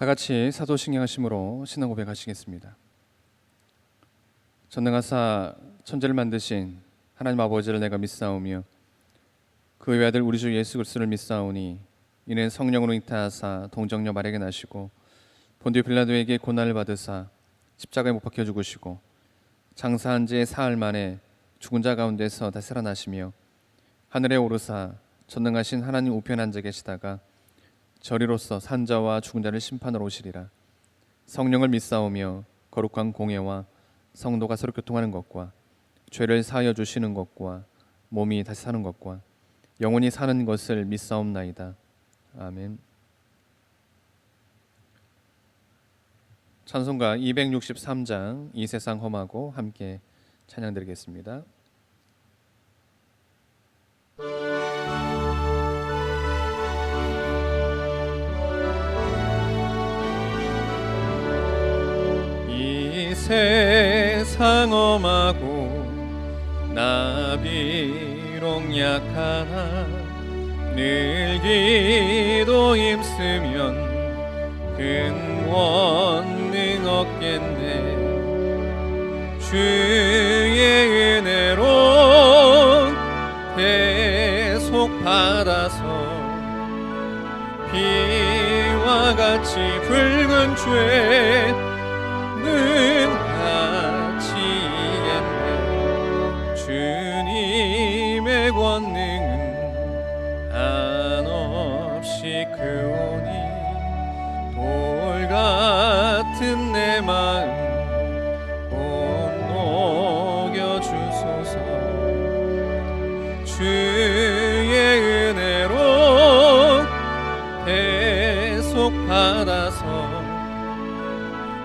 다 같이 사도신경하심으로 신앙 고백하시겠습니다. 전능하사 천지를 만드신 하나님 아버지를 내가 믿사오며 그 외아들 우리 주 예수 그리스도를 믿사오니 이는 성령으로 잉태하사 동정녀 마리아에게 나시고 본디오 빌라도에게 고난을 받으사 십자가에 못 박혀 죽으시고 장사한 지 사흘 만에 죽은 자 가운데서 다시 살아나시며 하늘에 오르사 전능하신 하나님 우편 앉아 계시다가 저리로서 산자와 죽은 자를 심판하러 오시리라. 성령을 믿사오며 거룩한 공예와 성도가 서로 교통하는 것과 죄를 사하여 주시는 것과 몸이 다시 사는 것과 영원히 사는 것을 믿사옵나이다. 아멘. 찬송가 263장 이 세상 험하고 함께 찬양드리겠습니다. 이 세상 험하고 나 비록 약하나 늘 기도 힘쓰면 큰 원능 얻겠네. 주의 은혜로 대속 받아서 비와 같이 붉은 죄는 같이 이겼네. 주님의 권능은 한없이 크오니 돌 같은 내 마음 곧 녹여주소서. 주의 은혜로 대속 받아서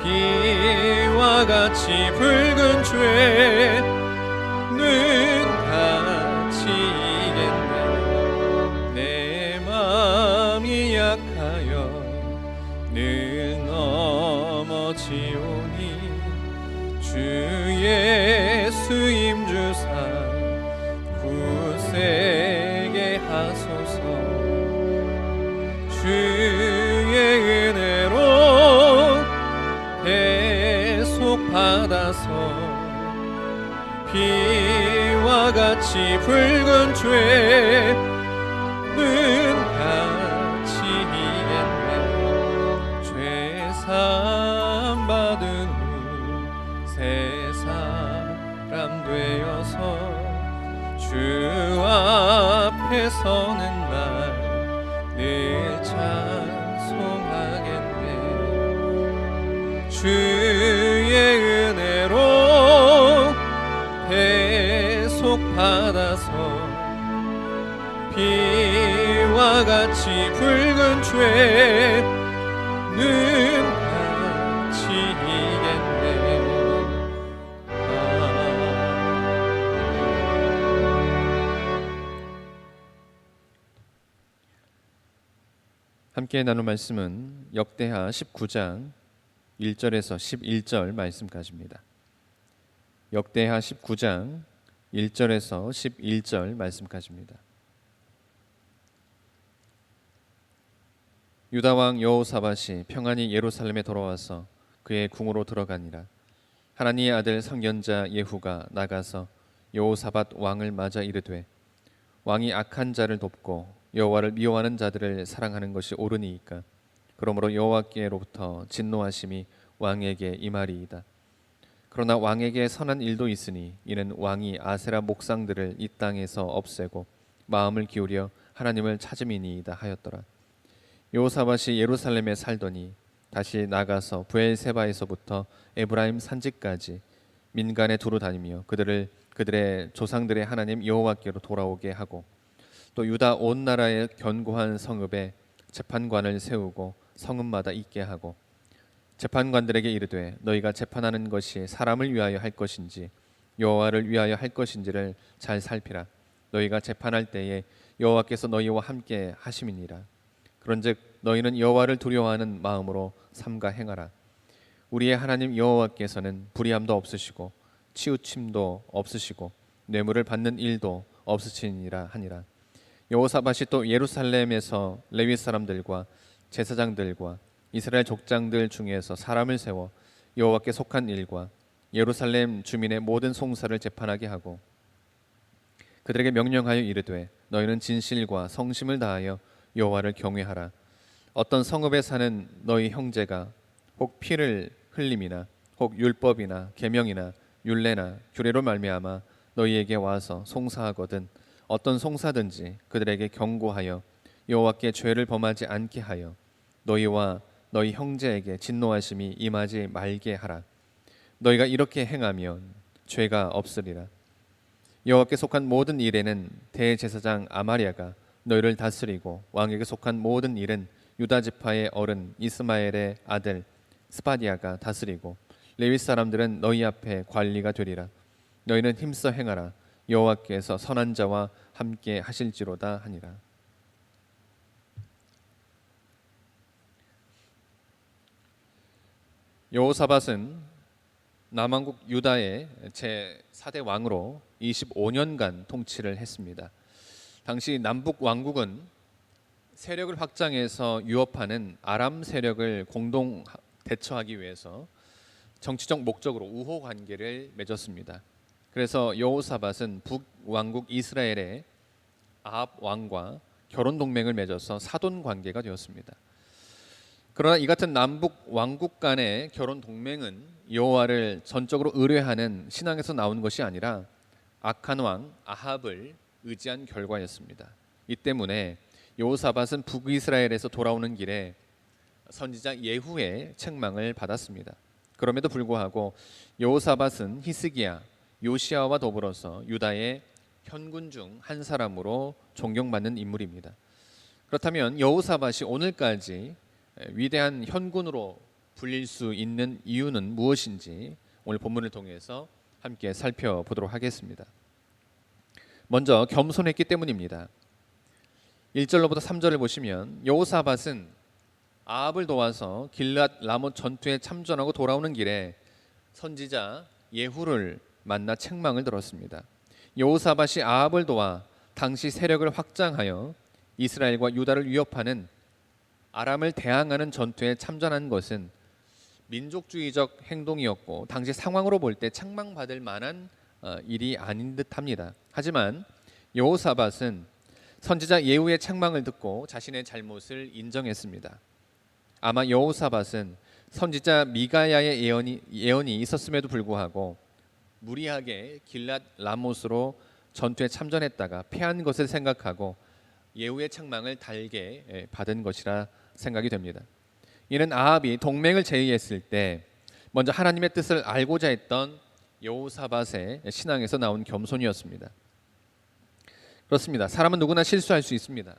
비와 같이 붉은 죄는 같이 이겼네. 내 마음이 약하여 늘 넘어지오니 주 예수 힘주사 굳세게 하소서. 주의 은혜로 대속 받아서 비와 같이 붉은 죄는 같이 이겼네. 죄사함 받은 후 새 사람 되어서 주 앞에 서는 날 늘 찬송하겠네. 주의 은혜로 대속 받아서 비와 같이 붉은 죄는 같이 이겼네. 함께 나눌 말씀은 역대하 19장 1절에서 11절 말씀까지입니다. 역대하 19장 1절에서 11절 말씀까지입니다. 유다 왕 여호사밧이 평안히 예루살렘에 돌아와서 그의 궁으로 들어가니라. 하나니의 아들 선견자 예후가 나가서 여호사밧 왕을 맞아 이르되 왕이 악한 자를 돕고 여호와를 미워하는 자들을 사랑하는 것이 옳으니이까. 그러므로 여호와께로부터 진노하심이 왕에게 임하리이다. 그러나 왕에게 선한 일도 있으니 이는 왕이 아세라 목상들을 이 땅에서 없애고 마음을 기울여 하나님을 찾음이니이다 하였더라. 여호사밧이 예루살렘에 살더니 다시 나가서 브엘세바에서부터 에브라임 산지까지 민간에 두루 다니며 그들의 조상들의 하나님 여호와께로 돌아오게 하고 또 유다 온 나라의 견고한 성읍에 재판관을 세우고 성읍마다 있게 하고 재판관들에게 이르되 너희가 재판하는 것이 사람을 위하여 할 것인지 여호와를 위하여 할 것인지를 잘 살피라. 너희가 재판할 때에 여호와께서 너희와 함께 하심이니라. 그런즉 너희는 여호와를 두려워하는 마음으로 삼가 행하라. 우리의 하나님 여호와께서는 불의함도 없으시고 치우침도 없으시고 뇌물을 받는 일도 없으시니라 하니라. 여호사밧이 또 예루살렘에서 레위 사람들과 제사장들과 이스라엘 족장들 중에서 사람을 세워 여호와께 속한 일과 예루살렘 주민의 모든 송사를 재판하게 하고 그들에게 명령하여 이르되 너희는 진실과 성심을 다하여 여호와를 경외하라. 어떤 성읍에 사는 너희 형제가 혹 피를 흘림이나 혹 율법이나 계명이나 율례나 규례로 말미암아 너희에게 와서 송사하거든 어떤 송사든지 그들에게 경고하여 여호와께 죄를 범하지 않게 하여 너희와 너희 형제에게 진노하심이 임하지 말게 하라. 너희가 이렇게 행하면 죄가 없으리라. 여호와께 속한 모든 일에는 대제사장 아마랴가 너희를 다스리고 왕에게 속한 모든 일은 유다 지파의 어른 이스마엘의 아들 스바디아가 다스리고 레위 사람들은 너희 앞에 관리가 되리라. 너희는 힘써 행하라. 여호와께서 선한 자와 함께 하실지로다 하니라. 여호사밧은 남왕국 유다의 제4대 왕으로 25년간 통치를 했습니다. 당시 남북 왕국은 세력을 확장해서 유업하는 아람 세력을 공동 대처하기 위해서 정치적 목적으로 우호 관계를 맺었습니다. 그래서 여호사밧은 북왕국 이스라엘의 아합 왕과 결혼 동맹을 맺어서 사돈 관계가 되었습니다. 그러나 이 같은 남북 왕국 간의 결혼 동맹은 여호와를 전적으로 의뢰하는 신앙에서 나온 것이 아니라 악한 왕 아합을 의지한 결과였습니다. 이 때문에 여호사밧은 북이스라엘에서 돌아오는 길에 선지자 예후의 책망을 받았습니다. 그럼에도 불구하고 여호사밧은 히스기야, 요시야와 더불어서 유다의 현군 중 한 사람으로 존경받는 인물입니다. 그렇다면 여호사밧이 오늘까지 위대한 현군으로 불릴 수 있는 이유는 무엇인지 오늘 본문을 통해서 함께 살펴보도록 하겠습니다. 먼저 겸손했기 때문입니다. 1절로부터 3절을 보시면 여호사밧은 아합을 도와서 길랏 라못 전투에 참전하고 돌아오는 길에 선지자 예후를 만나 책망을 들었습니다. 여호사밧이 아합을 도와 당시 세력을 확장하여 이스라엘과 유다를 위협하는 아람을 대항하는 전투에 참전한 것은 민족주의적 행동이었고 당시 상황으로 볼 때 책망받을 만한 일이 아닌 듯합니다. 하지만 여호사밧은 선지자 예후의 책망을 듣고 자신의 잘못을 인정했습니다. 아마 여호사밧은 선지자 미가야의 예언이 있었음에도 불구하고 무리하게 길랏 라못으로 전투에 참전했다가 패한 것을 생각하고 예후의 책망을 달게 받은 것이라 생각이 됩니다. 이는 아합이 동맹을 제의했을 때 먼저 하나님의 뜻을 알고자 했던 여호사밧의 신앙에서 나온 겸손이었습니다. 그렇습니다. 사람은 누구나 실수할 수 있습니다.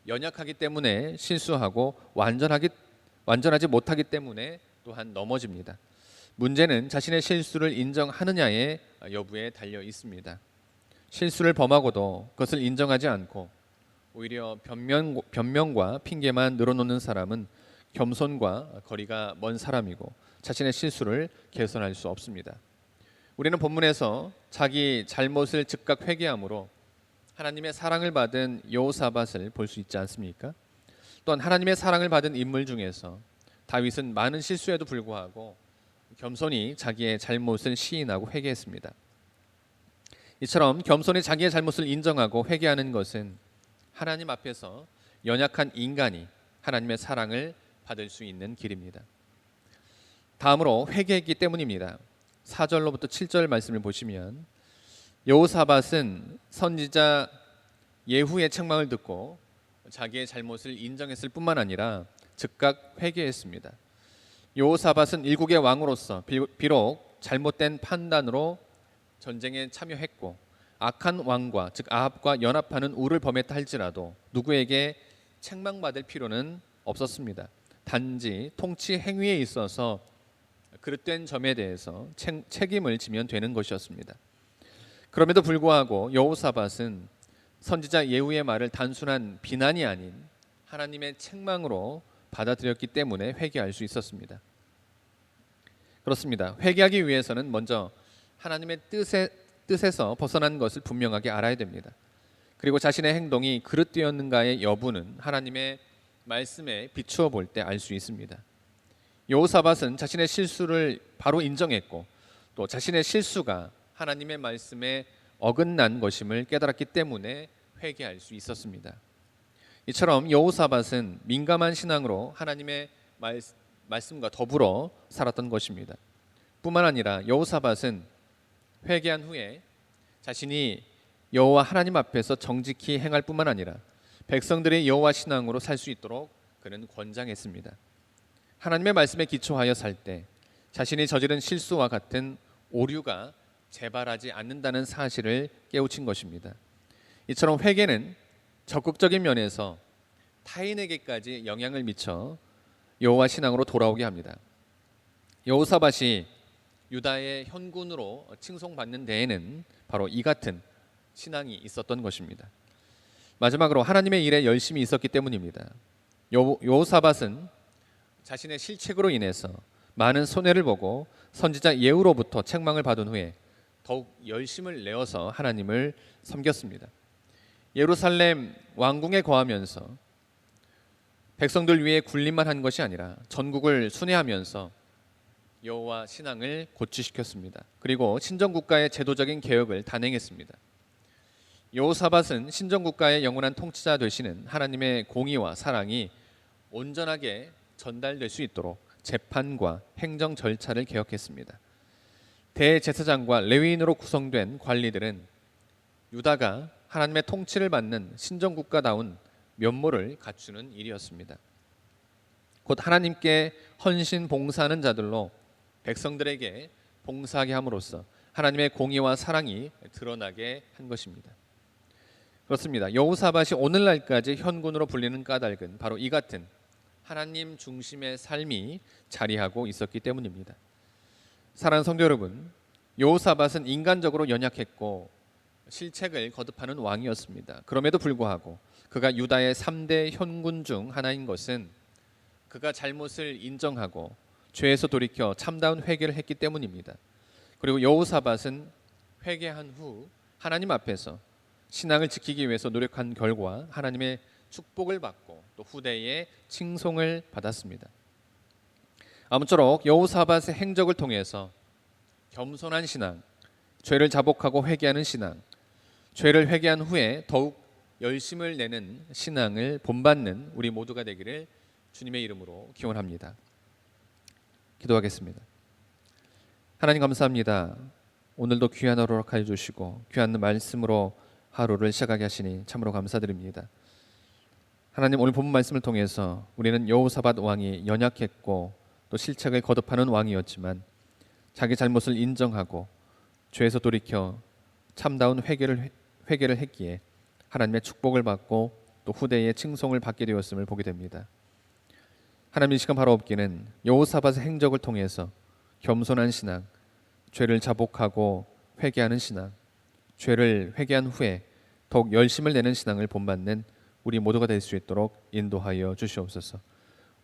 연약하기 때문에 실수하고 완전하지 못하기 때문에 또한 넘어집니다. 문제는 자신의 실수를 인정하느냐의 여부에 달려 있습니다. 실수를 범하고도 그것을 인정하지 않고 오히려 변명과 핑계만 늘어놓는 사람은 겸손과 거리가 먼 사람이고 자신의 실수를 개선할 수 없습니다. 우리는 본문에서 자기 잘못을 즉각 회개함으로 하나님의 사랑을 받은 여호사밧을 볼 수 있지 않습니까? 또한 하나님의 사랑을 받은 인물 중에서 다윗은 많은 실수에도 불구하고 겸손히 자기의 잘못을 시인하고 회개했습니다. 이처럼 겸손히 자기의 잘못을 인정하고 회개하는 것은 하나님 앞에서 연약한 인간이 하나님의 사랑을 받을 수 있는 길입니다. 다음으로 회개했기 때문입니다. 4절로부터 7절 말씀을 보시면 여호사밧은 선지자 예후의 책망을 듣고 자기의 잘못을 인정했을 뿐만 아니라 즉각 회개했습니다. 여호사밧은 일국의 왕으로서 비록 잘못된 판단으로 전쟁에 참여했고 악한 왕과 즉 아합과 연합하는 우를 범했다 할지라도 누구에게 책망받을 필요는 없었습니다. 단지 통치 행위에 있어서 그릇된 점에 대해서 책임을 지면 되는 것이었습니다. 그럼에도 불구하고 여호사밧은 선지자 예후의 말을 단순한 비난이 아닌 하나님의 책망으로 받아들였기 때문에 회개할 수 있었습니다. 그렇습니다. 회개하기 위해서는 먼저 하나님의 뜻에서 벗어난 것을 분명하게 알아야 됩니다. 그리고 자신의 행동이 그릇되었는가의 여부는 하나님의 말씀에 비추어 볼 때 알 수 있습니다. 여호사밧은 자신의 실수를 바로 인정했고 또 자신의 실수가 하나님의 말씀에 어긋난 것임을 깨달았기 때문에 회개할 수 있었습니다. 이처럼 여호사밧은 민감한 신앙으로 하나님의 말씀과 더불어 살았던 것입니다. 뿐만 아니라 여호사밧은 회개한 후에 자신이 여호와 하나님 앞에서 정직히 행할 뿐만 아니라 백성들의 여호와 신앙으로 살 수 있도록 그는 권장했습니다. 하나님의 말씀에 기초하여 살 때 자신이 저지른 실수와 같은 오류가 재발하지 않는다는 사실을 깨우친 것입니다. 이처럼 회개는 적극적인 면에서 타인에게까지 영향을 미쳐 여호와 신앙으로 돌아오게 합니다. 여호사밧이 유다의 현군으로 칭송받는 데에는 바로 이 같은 신앙이 있었던 것입니다. 마지막으로 하나님의 일에 열심히 있었기 때문입니다. 여호사밧은 자신의 실책으로 인해서 많은 손해를 보고 선지자 예후로부터 책망을 받은 후에 더욱 열심을 내어서 하나님을 섬겼습니다. 예루살렘 왕궁에 거하면서 백성들 위해 군림만 한 것이 아니라 전국을 순회하면서 여호와 신앙을 고취시켰습니다. 그리고 신정국가의 제도적인 개혁을 단행했습니다. 여호사밧은 신정국가의 영원한 통치자 되시는 하나님의 공의와 사랑이 온전하게 전달될 수 있도록 재판과 행정 절차를 개혁했습니다. 대제사장과 레위인으로 구성된 관리들은 유다가 하나님의 통치를 받는 신정국가다운 면모를 갖추는 일이었습니다. 곧 하나님께 헌신 봉사하는 자들로 백성들에게 봉사하게 함으로써 하나님의 공의와 사랑이 드러나게 한 것입니다. 그렇습니다. 여호사밧이 오늘날까지 현군으로 불리는 까닭은 바로 이 같은 하나님 중심의 삶이 자리하고 있었기 때문입니다. 사랑하는 성도 여러분, 여호사밧은 인간적으로 연약했고 실책을 거듭하는 왕이었습니다. 그럼에도 불구하고 그가 유다의 3대 현군 중 하나인 것은 그가 잘못을 인정하고 죄에서 돌이켜 참다운 회개를 했기 때문입니다. 그리고 여호사밧은 회개한 후 하나님 앞에서 신앙을 지키기 위해서 노력한 결과 하나님의 축복을 받고 또 후대의 칭송을 받았습니다. 아무쪼록 여호사밧의 행적을 통해서 겸손한 신앙, 죄를 자복하고 회개하는 신앙, 죄를 회개한 후에 더욱 열심을 내는 신앙을 본받는 우리 모두가 되기를 주님의 이름으로 기원합니다. 기도하겠습니다. 하나님 감사합니다. 오늘도 귀한 하루 허락하여 주시고 귀한 말씀으로 하루를 시작하게 하시니 참으로 감사드립니다. 하나님, 오늘 본문 말씀을 통해서 우리는 여호사밧 왕이 연약했고 또 실책을 거듭하는 왕이었지만 자기 잘못을 인정하고 죄에서 돌이켜 참다운 회개를 했기에 하나님의 축복을 받고 또 후대의 칭송을 받게 되었음을 보게 됩니다. 하나님, 이 시간 바로 없기는 여호사밧의 행적을 통해서 겸손한 신앙, 죄를 자복하고 회개하는 신앙, 죄를 회개한 후에 더욱 열심을 내는 신앙을 본받는 우리 모두가 될 수 있도록 인도하여 주시옵소서.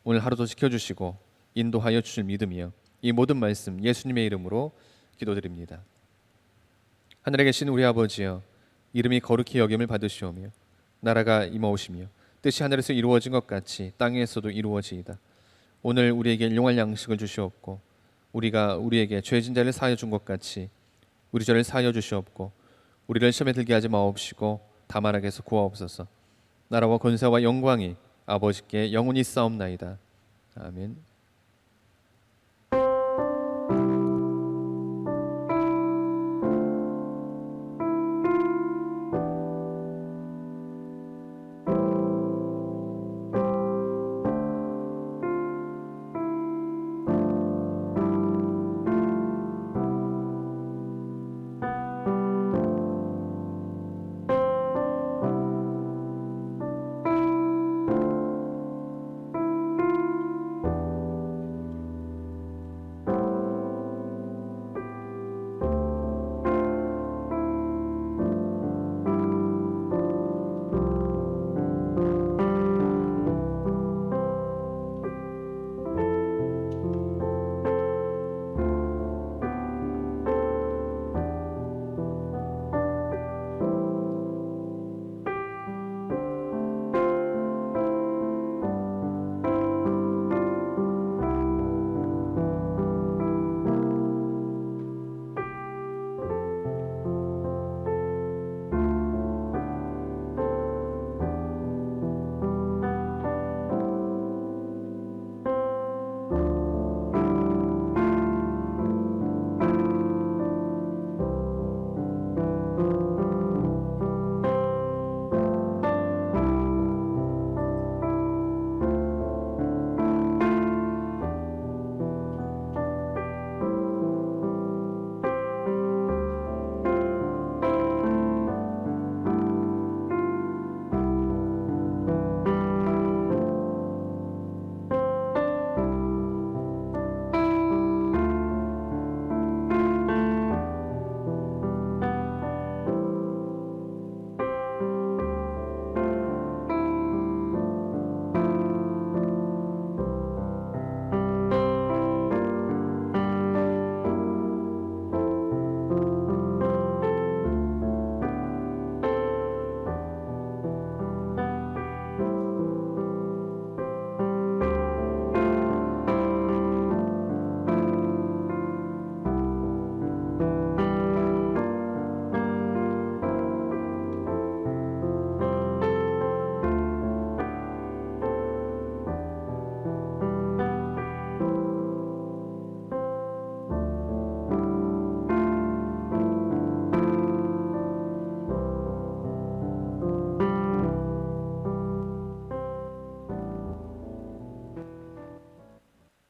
오늘 하루도 지켜주시고 인도하여 주실 믿음이여 이 모든 말씀 예수님의 이름으로 기도드립니다. 하늘에 계신 우리 아버지여, 이름이 거룩히 여김을 받으시오며 나라가 임하오시며 뜻이 하늘에서 이루어진 것 같이 땅에서도 이루어지이다. 오늘 우리에게 일용할 양식을 주시옵고 우리가 우리에게 죄진 자를 사하여 준 것 같이 우리 죄를 사하여 주시옵고 우리를 시험에 들게 하지 마옵시고 다만 악에서 구하옵소서. 나라와 권세와 영광이 아버지께 영원히 있사옵나이다. 아멘.